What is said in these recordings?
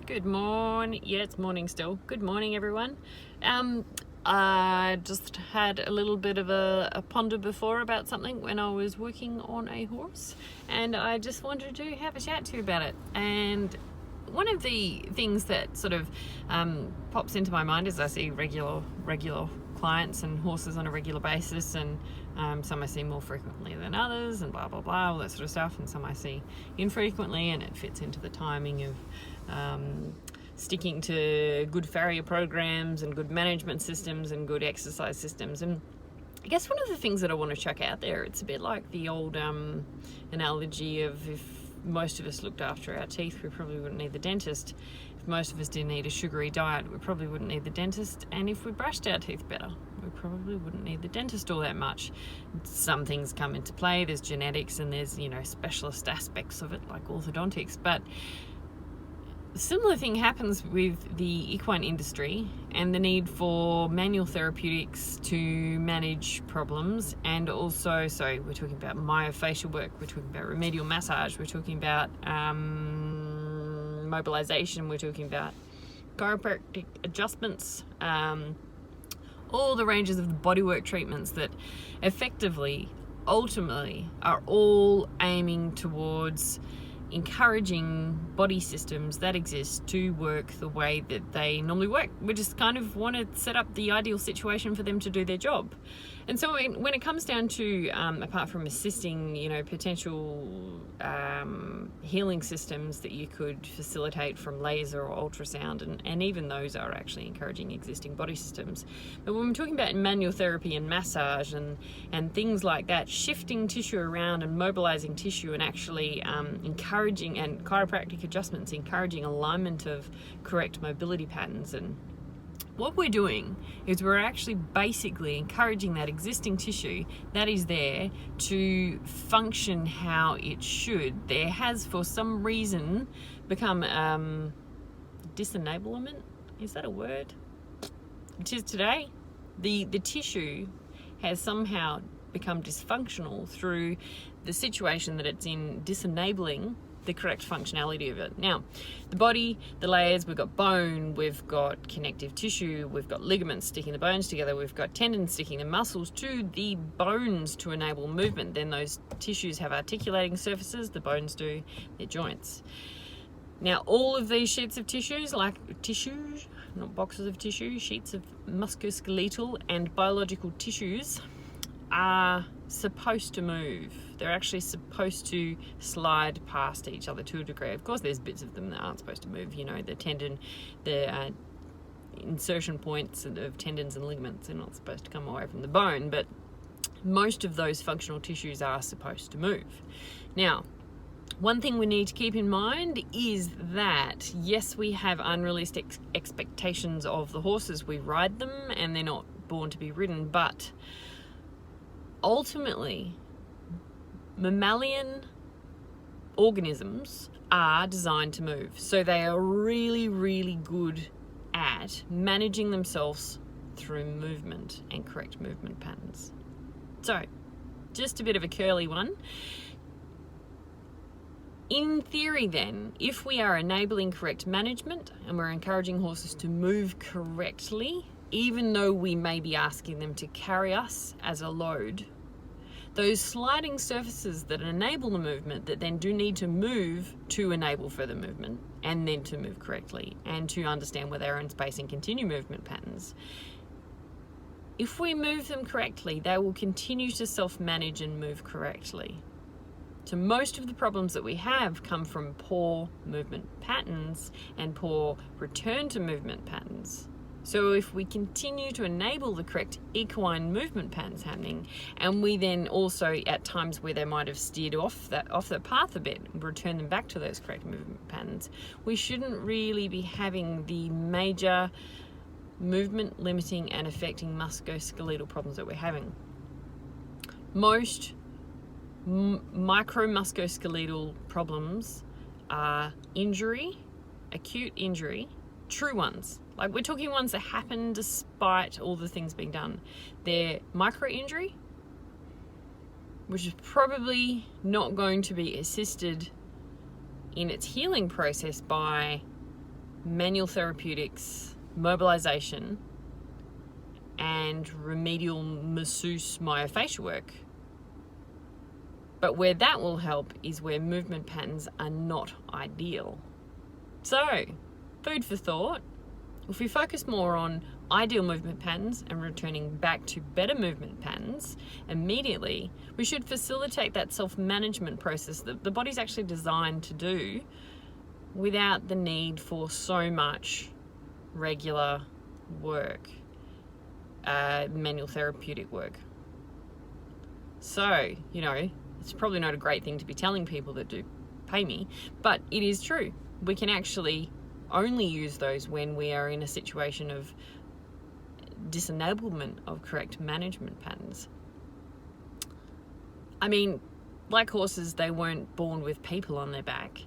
Good morning. Yeah, it's morning still. Good morning, everyone. I just had a little bit of a ponder before about something when I was working on a horse, and I just wanted to have a chat to you about it. And one of the things that sort of pops into my mind is I see regular clients and horses on a regular basis, and some I see more frequently than others, and blah blah blah, all that sort of stuff, and some I see infrequently, and it fits into the timing of sticking to good farrier programs and good management systems and good exercise systems. And I guess one of the things that I want to chuck out there, it's a bit like the old analogy of if most of us looked after our teeth, we probably wouldn't need the dentist. If most of us didn't eat a sugary diet, we probably wouldn't need the dentist. And if we brushed our teeth better, we probably wouldn't need the dentist all that much. Some things come into play. There's genetics and there's, specialist aspects of it like orthodontics. But a similar thing happens with the equine industry and the need for manual therapeutics to manage problems, and also, so we're talking about myofascial work, we're talking about remedial massage, we're talking about mobilization, we're talking about chiropractic adjustments, all the ranges of the bodywork treatments that effectively, ultimately, are all aiming towards encouraging body systems that exist to work the way that they normally work. We just kind of want to set up the ideal situation for them to do their job. And so when it comes down to, apart from assisting, potential healing systems that you could facilitate from laser or ultrasound, and even those are actually encouraging existing body systems. But when we're talking about manual therapy and massage and things like that, shifting tissue around and mobilizing tissue and actually encouraging, and chiropractic adjustments, encouraging alignment of correct mobility patterns, and what we're doing is we're actually basically encouraging that existing tissue that is there to function how it should. There has, for some reason, become disenablement. Is that a word? It is today. The tissue has somehow become dysfunctional through the situation that it's in, disenabling the correct functionality of it. Now, the body, the layers, we've got bone, we've got connective tissue, we've got ligaments sticking the bones together, we've got tendons sticking the muscles to the bones to enable movement. Then those tissues have articulating surfaces, the bones do their joints. Now, all of these sheets of tissues, not boxes of tissue, sheets of musculoskeletal and biological tissues are supposed to move. They're actually supposed to slide past each other to a degree. Of course, there's bits of them that aren't supposed to move, the tendon, the insertion points of tendons and ligaments are not supposed to come away from the bone, but most of those functional tissues are supposed to move. Now, one thing we need to keep in mind is that, yes, we have unrealistic expectations of the horses. We ride them and they're not born to be ridden, but ultimately, mammalian organisms are designed to move. So they are really, really good at managing themselves through movement and correct movement patterns. So, just a bit of a curly one. In theory then, if we are enabling correct management and we're encouraging horses to move correctly, even though we may be asking them to carry us as a load, those sliding surfaces that enable the movement, that then do need to move to enable further movement and then to move correctly and to understand where they're in space and continue movement patterns, if we move them correctly, they will continue to self-manage and move correctly. So most of the problems that we have come from poor movement patterns and poor return to movement patterns. So if we continue to enable the correct equine movement patterns happening, and we then also, at times where they might have steered off the path a bit, return them back to those correct movement patterns, we shouldn't really be having the major movement limiting and affecting musculoskeletal problems that we're having. Most micromusculoskeletal problems are injury, acute injury, true ones. Like, we're talking ones that happen despite all the things being done. They're micro injury, which is probably not going to be assisted in its healing process by manual therapeutics, mobilization, and remedial masseuse myofascial work. But where that will help is where movement patterns are not ideal. So, food for thought. If we focus more on ideal movement patterns and returning back to better movement patterns immediately, we should facilitate that self-management process that the body's actually designed to do without the need for so much regular work, manual therapeutic work. So, it's probably not a great thing to be telling people that do pay me, but it is true. We can actually only use those when we are in a situation of disenablement of correct management patterns. I mean, like horses, they weren't born with people on their back,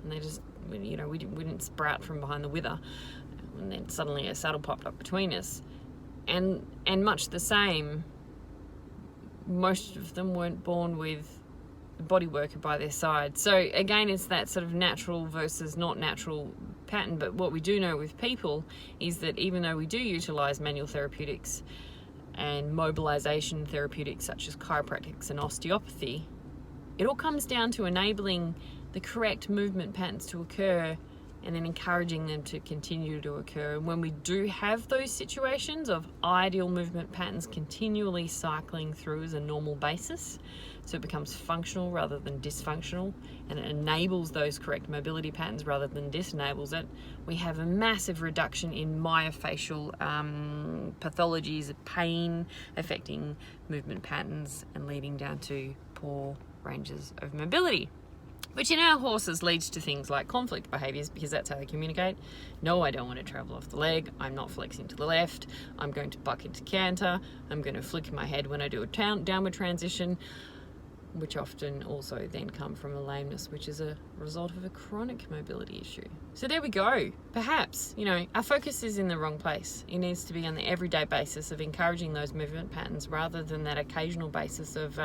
and they just, we didn't sprout from behind the wither, and then suddenly a saddle popped up between us. And much the same, most of them weren't born with a body worker by their side. So again, it's that sort of natural versus not natural pattern. But what we do know with people is that even though we do utilize manual therapeutics and mobilization therapeutics such as chiropractics and osteopathy, it all comes down to enabling the correct movement patterns to occur and then encouraging them to continue to occur. And when we do have those situations of ideal movement patterns continually cycling through as a normal basis, so it becomes functional rather than dysfunctional, and it enables those correct mobility patterns rather than disenables it, we have a massive reduction in myofascial pathologies, pain affecting movement patterns and leading down to poor ranges of mobility. Which in our horses leads to things like conflict behaviours, because that's how they communicate. No, I don't want to travel off the leg. I'm not flexing to the left. I'm going to buck into canter. I'm going to flick my head when I do a downward transition, which often also then come from a lameness, which is a result of a chronic mobility issue. So there we go. Perhaps, our focus is in the wrong place. It needs to be on the everyday basis of encouraging those movement patterns rather than that occasional basis of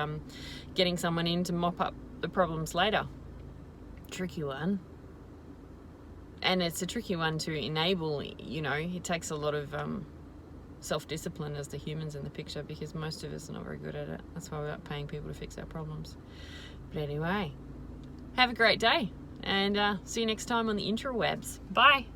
getting someone in to mop up the problems later. Tricky one, and it's a tricky one to enable. It takes a lot of self-discipline as the humans in the picture, because most of us are not very good at it. That's why we're not paying people to fix our problems. But anyway, have a great day, and see you next time on the interwebs. Bye.